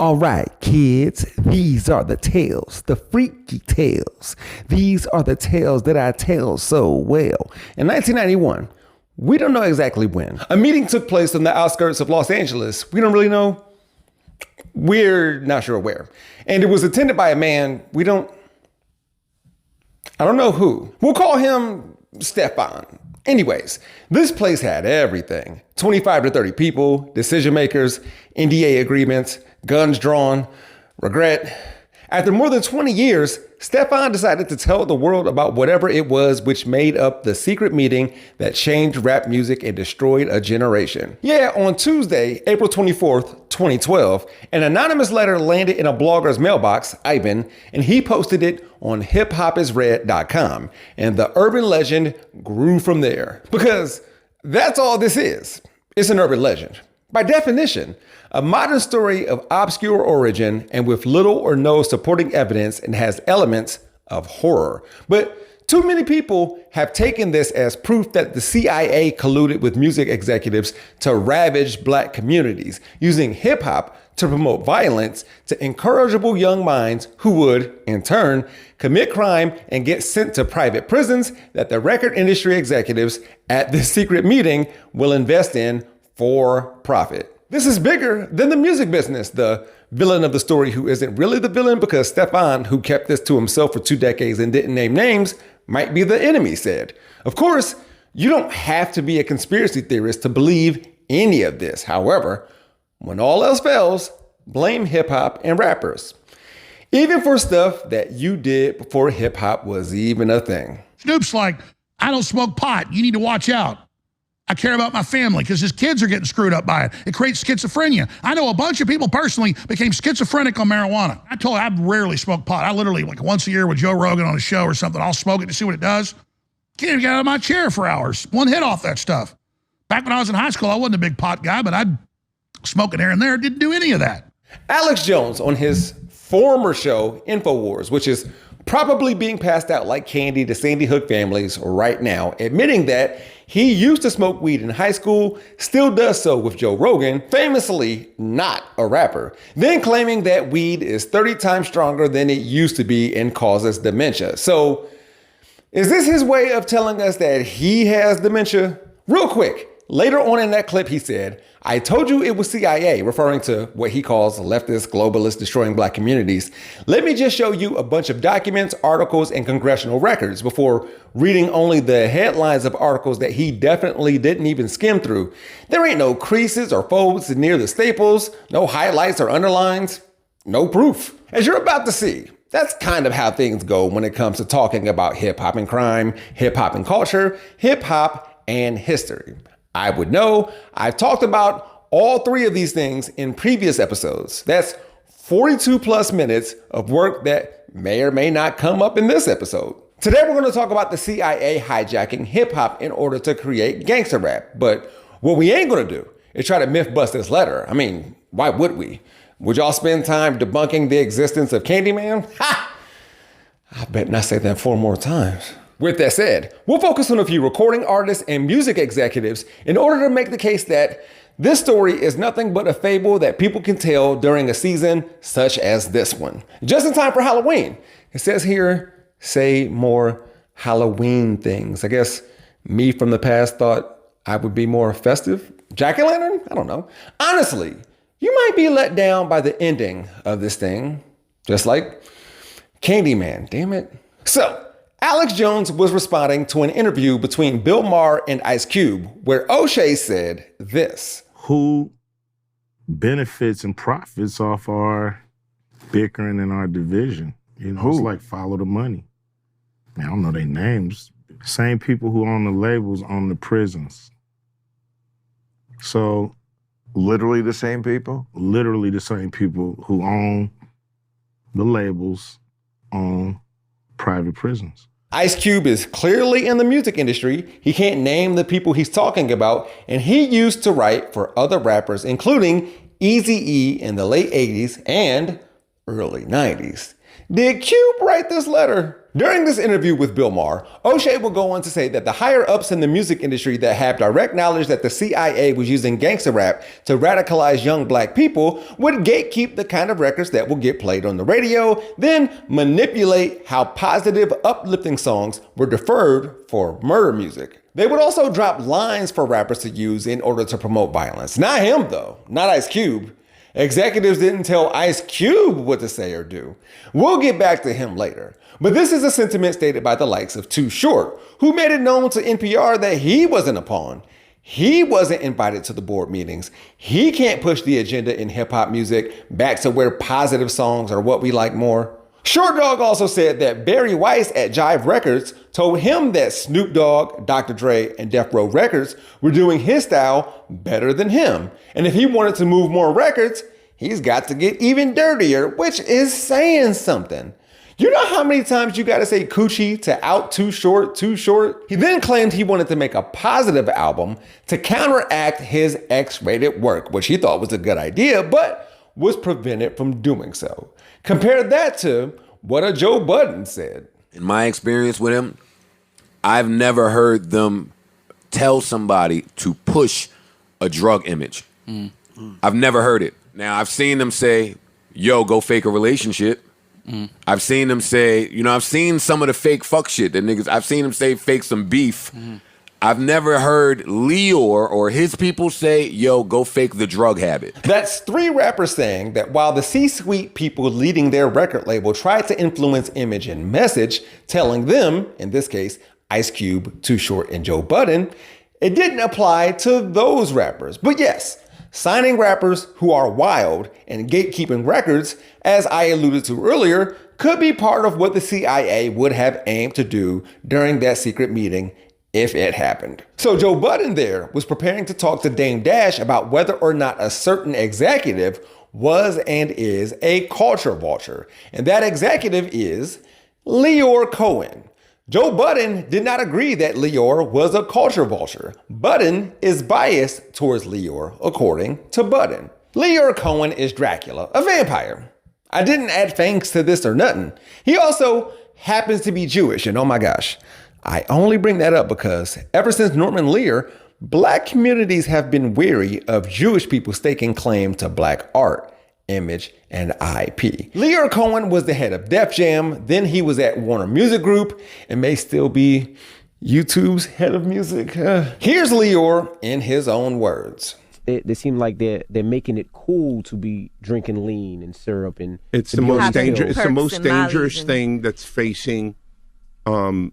All right, kids, these are the tales, the freaky tales. These are the tales that I tell so well. In 1991, we don't know exactly when, a meeting took place on the outskirts of Los Angeles. We don't really know. We're not sure where. And it was attended by a man I don't know who. We'll call him Stefan. Anyways, this place had everything. 25 to 30 people, decision makers, NDA agreements, guns drawn, regret. After more than 20 years, Stefan decided to tell the world about whatever it was which made up the secret meeting that changed rap music and destroyed a generation. Yeah, on Tuesday, April 24th, 2012, an anonymous letter landed in a blogger's mailbox, Ivan, and he posted it on hiphopisred.com, and the urban legend grew from there. Because that's all this is. It's an urban legend. By definition, a modern story of obscure origin and with little or no supporting evidence, and has elements of horror. But too many people have taken this as proof that the CIA colluded with music executives to ravage black communities, using hip hop to promote violence to incorrigible young minds who would, in turn, commit crime and get sent to private prisons that the record industry executives at this secret meeting will invest in for profit. This is bigger than the music business. The villain of the story, who isn't really the villain because Stefan, who kept this to himself for 2 decades and didn't name names, might be the enemy, said. Of course, you don't have to be a conspiracy theorist to believe any of this. However, when all else fails, blame hip hop and rappers. Even for stuff that you did before hip hop was even a thing. Snoop's like, I don't smoke pot. You need to watch out. I care about my family because his kids are getting screwed up by it. It creates schizophrenia. I know a bunch of people personally became schizophrenic on marijuana. I rarely smoke pot. I literally, like once a year with Joe Rogan on a show or something, I'll smoke it to see what it does. Can't even get out of my chair for hours. One hit off that stuff. Back when I was in high school, I wasn't a big pot guy, but I'd smoke it here and there. Didn't do any of that. Alex Jones on his former show, InfoWars, which is probably being passed out like candy to Sandy Hook families right now, admitting that he used to smoke weed in high school, still does so with Joe Rogan, famously not a rapper, then claiming that weed is 30 times stronger than it used to be and causes dementia. So is this his way of telling us that he has dementia? Real quick, later on in that clip, he said, I told you it was CIA, referring to what he calls leftist globalists destroying black communities. Let me just show you a bunch of documents, articles, and congressional records before reading only the headlines of articles that he definitely didn't even skim through. There ain't no creases or folds near the staples, no highlights or underlines, no proof. As you're about to see, that's kind of how things go when it comes to talking about hip hop and crime, hip hop and culture, hip hop and history. I would know. I've talked about all 3 of these things in previous episodes. That's 42 plus minutes of work that may or may not come up in this episode. Today, we're going to talk about the CIA hijacking hip hop in order to create gangster rap. But what we ain't going to do is try to myth bust this letter. I mean, why would we? Would y'all spend time debunking the existence of Candyman? Ha! I bet not say that 4 more times. With that said, we'll focus on a few recording artists and music executives in order to make the case that this story is nothing but a fable that people can tell during a season such as this one. Just in time for Halloween. It says here, say more Halloween things. I guess me from the past thought I would be more festive. Jack-o'-lantern? I don't know. Honestly, you might be let down by the ending of this thing. Just like Candyman, damn it. So, Alex Jones was responding to an interview between Bill Maher and Ice Cube, where O'Shea said this. Who benefits and profits off our bickering and our division? You know, it's like follow the money. I don't know their names. Same people who own the labels own the prisons. So. Literally the same people? Literally the same people who own the labels own private prisons. Ice Cube is clearly in the music industry. He can't name the people he's talking about, and he used to write for other rappers, including Eazy-E in the late 80s and early 90s. Did Cube write this letter? During this interview with Bill Maher, O'Shea will go on to say that the higher-ups in the music industry that have direct knowledge that the CIA was using gangster rap to radicalize young black people would gatekeep the kind of records that will get played on the radio, then manipulate how positive, uplifting songs were deferred for murder music. They would also drop lines for rappers to use in order to promote violence. Not him, though. Not Ice Cube. Executives didn't tell Ice Cube what to say or do. We'll get back to him later. But this is a sentiment stated by the likes of Too Short, who made it known to NPR that he wasn't a pawn. He wasn't invited to the board meetings. He can't push the agenda in hip-hop music back to where positive songs are what we like more. Short Dog also said that Barry Weiss at Jive Records told him that Snoop Dogg, Dr. Dre, and Death Row Records were doing his style better than him. And if he wanted to move more records, he's got to get even dirtier, which is saying something. You know how many times you gotta say coochie to out Too Short, Too Short? He then claimed he wanted to make a positive album to counteract his X-rated work, which he thought was a good idea, but was prevented from doing so. Compare that to what a Joe Budden said. In my experience with him, I've never heard them tell somebody to push a drug image. I've never heard it. Now, I've seen them say, yo, go fake a relationship. I've seen them say, I've seen some of the fake fuck shit that niggas, I've seen them say fake some beef. I've never heard Lyor or his people say, yo, go fake the drug habit. That's three rappers saying that while the C-suite people leading their record label tried to influence image and message, telling them, in this case, Ice Cube, Too Short, and Joe Budden, it didn't apply to those rappers. But yes, signing rappers who are wild and gatekeeping records, as I alluded to earlier, could be part of what the CIA would have aimed to do during that secret meeting if it happened. So Joe Budden there was preparing to talk to Dame Dash about whether or not a certain executive was and is a culture vulture. And that executive is Lyor Cohen. Joe Budden did not agree that Lyor was a culture vulture. Budden is biased towards Lyor, according to Budden. Lyor Cohen is Dracula, a vampire. I didn't add fangs to this or nothing. He also happens to be Jewish, and oh my gosh, I only bring that up because ever since Norman Lear, black communities have been wary of Jewish people staking claim to black art, image, and IP. Lyor Cohen was the head of Def Jam, then he was at Warner Music Group, and may still be YouTube's head of music. Here's Lyor in his own words. They seem like they're making it cool to be drinking lean and syrup, and it's the most dangerous. It's the Perks most and dangerous Molly's thing that's facing our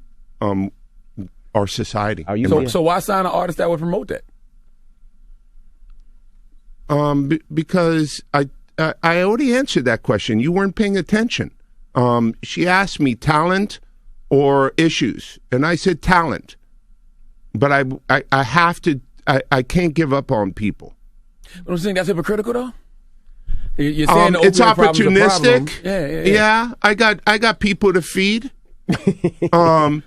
society. Are you So why sign an artist that would promote that? Because I already answered that question. You weren't paying attention. She asked me talent or issues, and I said talent. But I have to. I can't give up on people. But I'm saying that's hypocritical, though. You're saying the it's opioid problem's a problem. opportunistic. Yeah. I got people to feed. I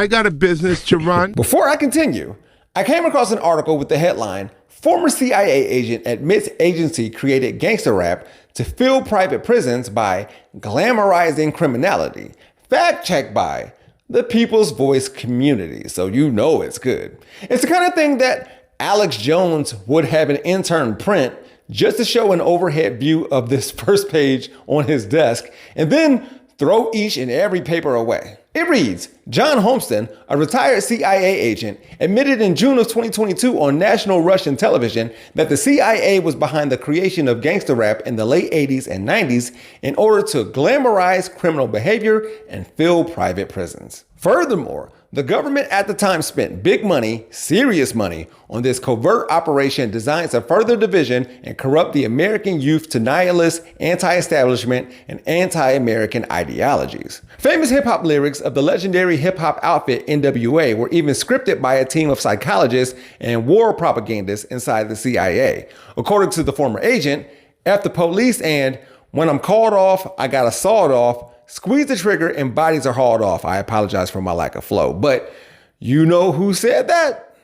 got a business to run. Before I continue, I came across an article with the headline, "Former CIA agent admits agency created gangster rap to fill private prisons by glamorizing criminality." Fact checked by the People's Voice community, so you know it's good. It's the kind of thing that Alex Jones would have an intern print just to show an overhead view of this first page on his desk, and then throw each and every paper away. It reads, John Homston, a retired CIA agent, admitted in June of 2022 on national Russian television that the CIA was behind the creation of gangster rap in the late 80s and 90s in order to glamorize criminal behavior and fill private prisons. Furthermore, the government at the time spent big money, serious money, on this covert operation designed to further division and corrupt the American youth to nihilist, anti-establishment, and anti-American ideologies. Famous hip-hop lyrics of the legendary hip-hop outfit NWA were even scripted by a team of psychologists and war propagandists inside the CIA. According to the former agent, F the police and when I'm called off, I got a sawed off, squeeze the trigger and bodies are hauled off. I apologize for my lack of flow. But you know who said that?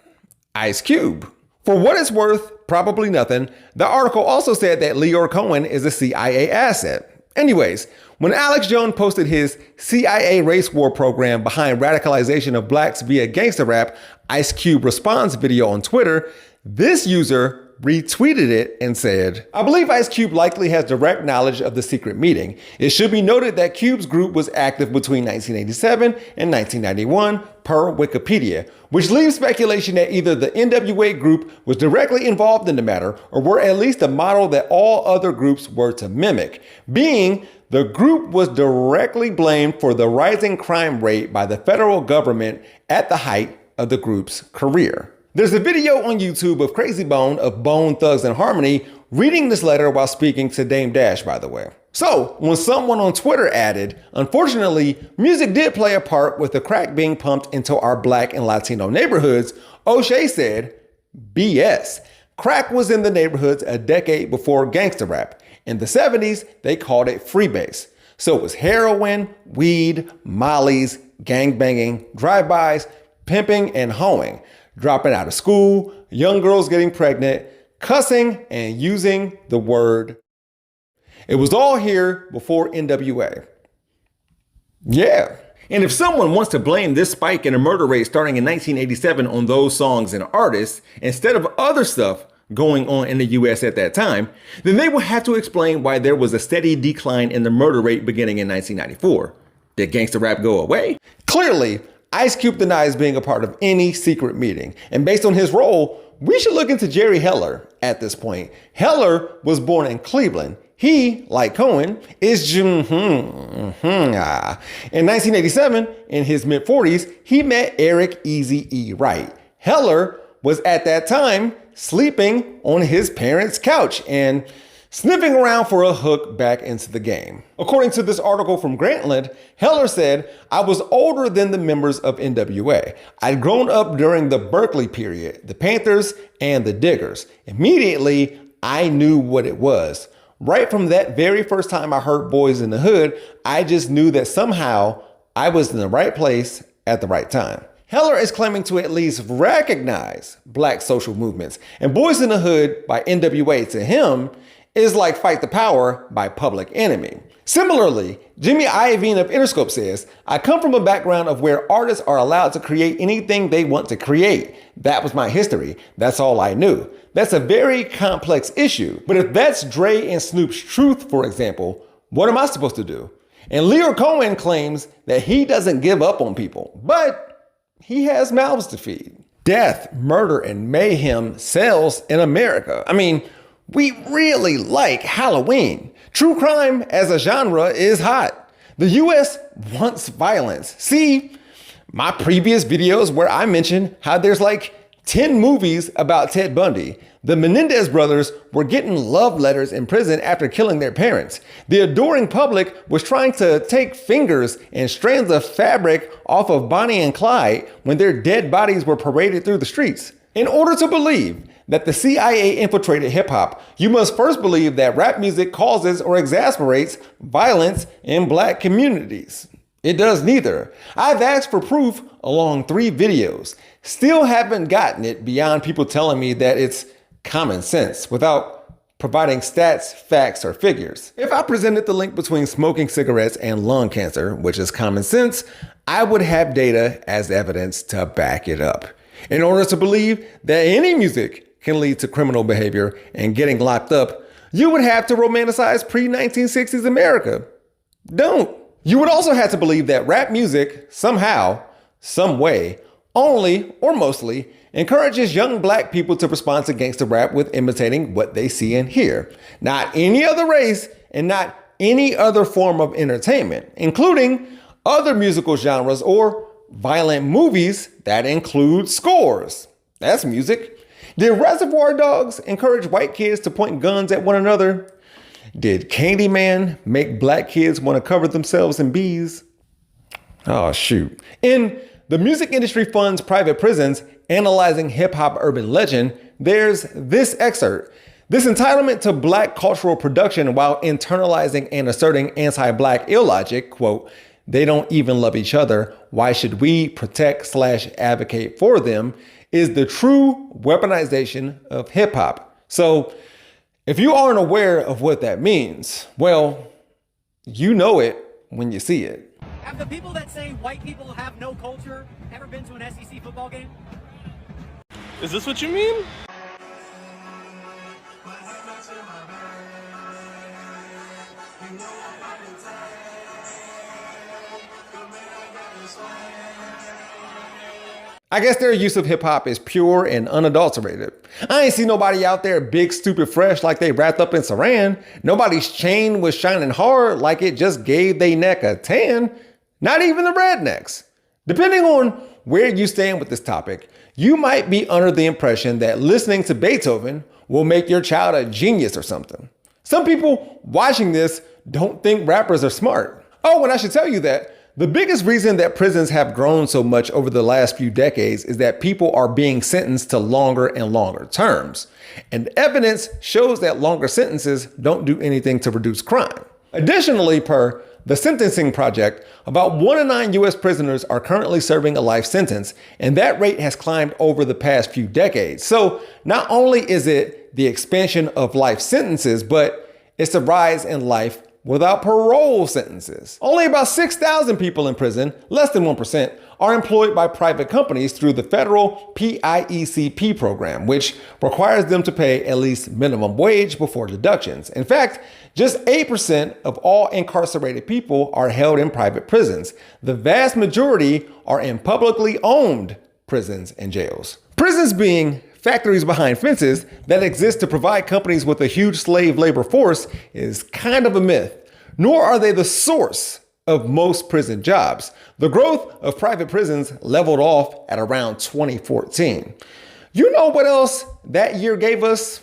Ice Cube. For what it's worth, probably nothing, the article also said that Lyor Cohen is a CIA asset. Anyways, when Alex Jones posted his CIA race war program behind radicalization of blacks via gangster rap, Ice Cube response video on Twitter, this user retweeted it and said, I believe Ice Cube likely has direct knowledge of the secret meeting. It should be noted that Cube's group was active between 1987 and 1991 per Wikipedia, which leaves speculation that either the NWA group was directly involved in the matter or were at least a model that all other groups were to mimic, being the group was directly blamed for the rising crime rate by the federal government at the height of the group's career. There's a video on YouTube of Crazy Bone of Bone Thugs and Harmony reading this letter while speaking to Dame Dash, by the way. So, when someone on Twitter added, unfortunately, music did play a part with the crack being pumped into our black and Latino neighborhoods, O'Shea said, BS. Crack was in the neighborhoods a decade before gangster rap. In the 70s, they called it freebase. So it was heroin, weed, mollies, gangbanging, drive-bys, pimping, and hoeing. Dropping out of school, young girls getting pregnant, cussing, and using the word. It was all here before NWA. Yeah. And if someone wants to blame this spike in a murder rate starting in 1987 on those songs and artists, instead of other stuff going on in the US at that time, then they will have to explain why there was a steady decline in the murder rate beginning in 1994. Did gangster rap go away? Clearly, Ice Cube denies being a part of any secret meeting. And based on his role, we should look into Jerry Heller at this point. Heller was born in Cleveland. He, like Cohen, is In 1987, in his mid-40s, he met Eric Eazy-E Wright. Heller was at that time sleeping on his parents' couch and sniffing around for a hook back into the game. According to this article from Grantland, Heller said, I was older than the members of NWA. I'd grown up during the Berkeley period, the Panthers and the Diggers. Immediately, I knew what it was. Right from that very first time I heard Boys in the Hood, I just knew that somehow I was in the right place at the right time. Heller is claiming to at least recognize black social movements, and Boys in the Hood by NWA to him is like Fight the Power by Public Enemy. Similarly, Jimmy Iovine of Interscope says, I come from a background of where artists are allowed to create anything they want to create. That was my history. That's all I knew. That's a very complex issue. But if that's Dre and Snoop's truth, for example, what am I supposed to do? And Lyor Cohen claims that he doesn't give up on people, but he has mouths to feed. Death, murder, and mayhem sells in America. I mean, we really like Halloween. True crime as a genre is hot. The US wants violence. See my previous videos where I mentioned how there's like 10 movies about Ted Bundy. The Menendez brothers were getting love letters in prison after killing their parents. The adoring public was trying to take fingers and strands of fabric off of Bonnie and Clyde when their dead bodies were paraded through the streets. In order to believe that the CIA infiltrated hip hop, you must first believe that rap music causes or exasperates violence in black communities. It does neither. I've asked for proof along 3 videos. Still haven't gotten it beyond people telling me that it's common sense without providing stats, facts, or figures. If I presented the link between smoking cigarettes and lung cancer, which is common sense, I would have data as evidence to back it up. In order to believe that any music can lead to criminal behavior and getting locked up, you would have to romanticize pre-1960s America. Don't. You would also have to believe that rap music somehow, some way, only or mostly encourages young black people to respond to gangster rap with imitating what they see and hear. Not any other race and not any other form of entertainment, including other musical genres or violent movies that include scores. That's music. Did Reservoir Dogs encourage white kids to point guns at one another? Did Candyman make black kids want to cover themselves in bees? Oh, shoot. In The Music Industry Funds Private Prisons, Analyzing Hip-Hop Urban Legend, there's this excerpt. This entitlement to black cultural production while internalizing and asserting anti-black illogic, quote, they don't even love each other, why should we protect/advocate for them, is the true weaponization of hip-hop. So if you aren't aware of what that means, well, You know it when you see it. Have the people that say white people have no culture ever been to an SEC football game? Is this what you mean? I guess their use of hip hop is pure and unadulterated. I ain't see nobody out there big, stupid, fresh like they wrapped up in saran. Nobody's chain was shining hard like it just gave they neck a tan. Not even the rednecks. Depending on where you stand with this topic, you might be under the impression that listening to Beethoven will make your child a genius or something. Some people watching this don't think rappers are smart. Oh, and I should tell you that the biggest reason that prisons have grown so much over the last few decades is that people are being sentenced to longer and longer terms. And evidence shows that longer sentences don't do anything to reduce crime. Additionally, per the Sentencing Project, about 1 in 9 U.S. prisoners are currently serving a life sentence, and that rate has climbed over the past few decades. So not only is it the expansion of life sentences, but it's the rise in life without parole sentences. Only about 6,000 people in prison, less than 1%, are employed by private companies through the federal PIECP program, which requires them to pay at least minimum wage before deductions. In fact, just 8% of all incarcerated people are held in private prisons. The vast majority are in publicly owned prisons and jails. Prisons being factories behind fences that exist to provide companies with a huge slave labor force is kind of a myth, nor are they the source of most prison jobs. The growth of private prisons leveled off at around 2014. You know what else that year gave us?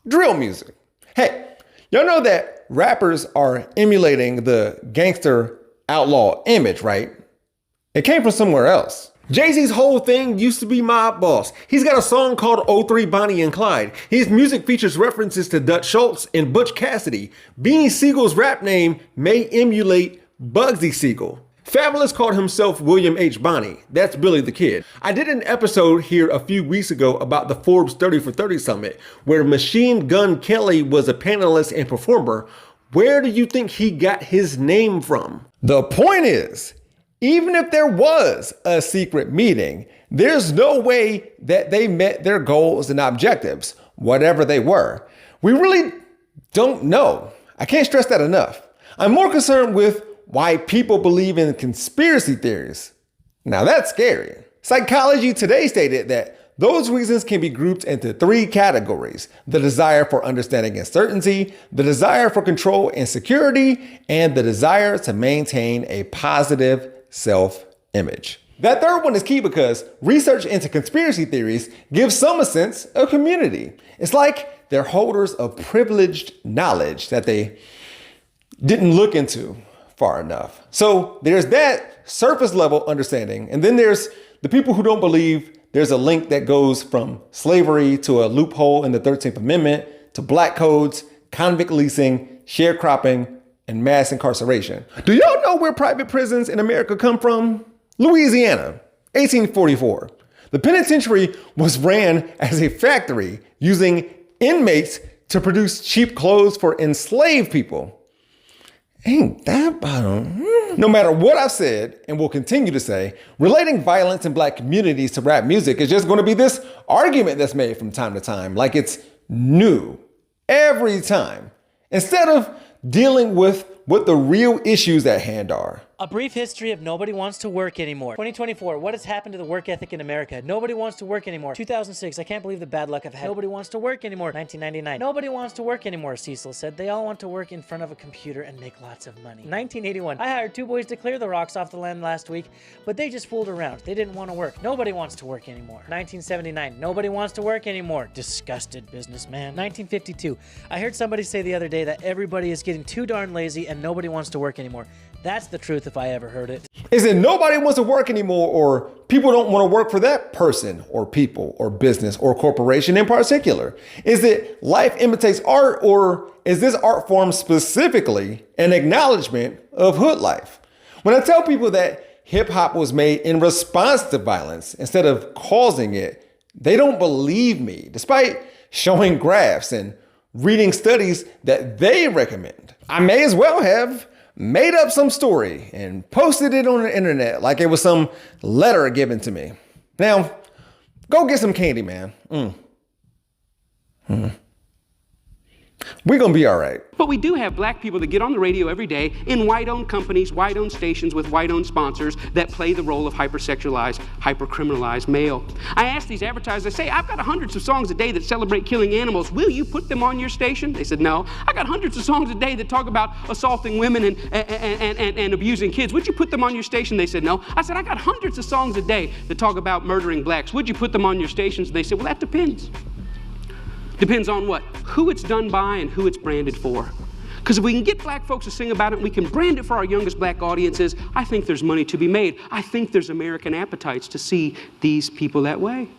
Drill music. Hey, y'all know that rappers are emulating the gangster outlaw image, right? It came from somewhere else. Jay-Z's whole thing used to be Mob Boss. He's got a song called 03 Bonnie and Clyde. His music features references to Dutch Schultz and Butch Cassidy. Beanie Siegel's rap name may emulate Bugsy Siegel. Fabulous called himself William H. Bonney. That's Billy the Kid. I did an episode here a few weeks ago about the Forbes 30 for 30 Summit, where Machine Gun Kelly was a panelist and performer. Where do you think he got his name from? The point is, even if there was a secret meeting, there's no way that they met their goals and objectives, whatever they were. We really don't know. I can't stress that enough. I'm more concerned with why people believe in conspiracy theories. Now that's scary. Psychology Today stated that those reasons can be grouped into 3 categories: the desire for understanding and certainty, the desire for control and security, and the desire to maintain a positive self-image. That third one is key because research into conspiracy theories gives some a sense of community. It's like they're holders of privileged knowledge that they didn't look into far enough. So there's that surface level understanding. And then there's the people who don't believe there's a link that goes from slavery to a loophole in the 13th Amendment to black codes, convict leasing, sharecropping, and mass incarceration. Do y'all know where private prisons in America come from? Louisiana, 1844. The penitentiary was ran as a factory using inmates to produce cheap clothes for enslaved people. Ain't that bottom? No matter what I've said and will continue to say, relating violence in black communities to rap music is just going to be this argument that's made from time to time, like it's new every time, instead of dealing with what the real issues at hand are. A brief history of nobody wants to work anymore. 2024, what has happened to the work ethic in America? Nobody wants to work anymore. 2006, I can't believe the bad luck I've had. Nobody wants to work anymore. 1999, nobody wants to work anymore, Cecil said. They all want to work in front of a computer and make lots of money. 1981, I hired 2 boys to clear the rocks off the land last week, but they just fooled around. They didn't want to work. Nobody wants to work anymore. 1979, nobody wants to work anymore. Disgusted businessman. 1952, I heard somebody say the other day that everybody is getting too darn lazy and nobody wants to work anymore. That's the truth if I ever heard it. Is it nobody wants to work anymore, or people don't want to work for that person or people or business or corporation in particular? Is it life imitates art, or is this art form specifically an acknowledgement of hood life? When I tell people that hip hop was made in response to violence instead of causing it, they don't believe me, despite showing graphs and reading studies that they recommend. I may as well have made up some story and posted it on the internet like it was some letter given to me. Now, go get some candy, man. We're going to be all right. But we do have black people that get on the radio every day in white-owned companies, white-owned stations with white-owned sponsors that play the role of hypersexualized, hypercriminalized male. I ask these advertisers, I say, I've got hundreds of songs a day that celebrate killing animals. Will you put them on your station? They said, no. I got hundreds of songs a day that talk about assaulting women and abusing kids. Would you put them on your station? They said, no. I said, I got hundreds of songs a day that talk about murdering blacks. Would you put them on your stations? They said, well, that depends. Depends on what? Who it's done by and who it's branded for. Because if we can get black folks to sing about it and we can brand it for our youngest black audiences, I think there's money to be made. I think there's American appetites to see these people that way.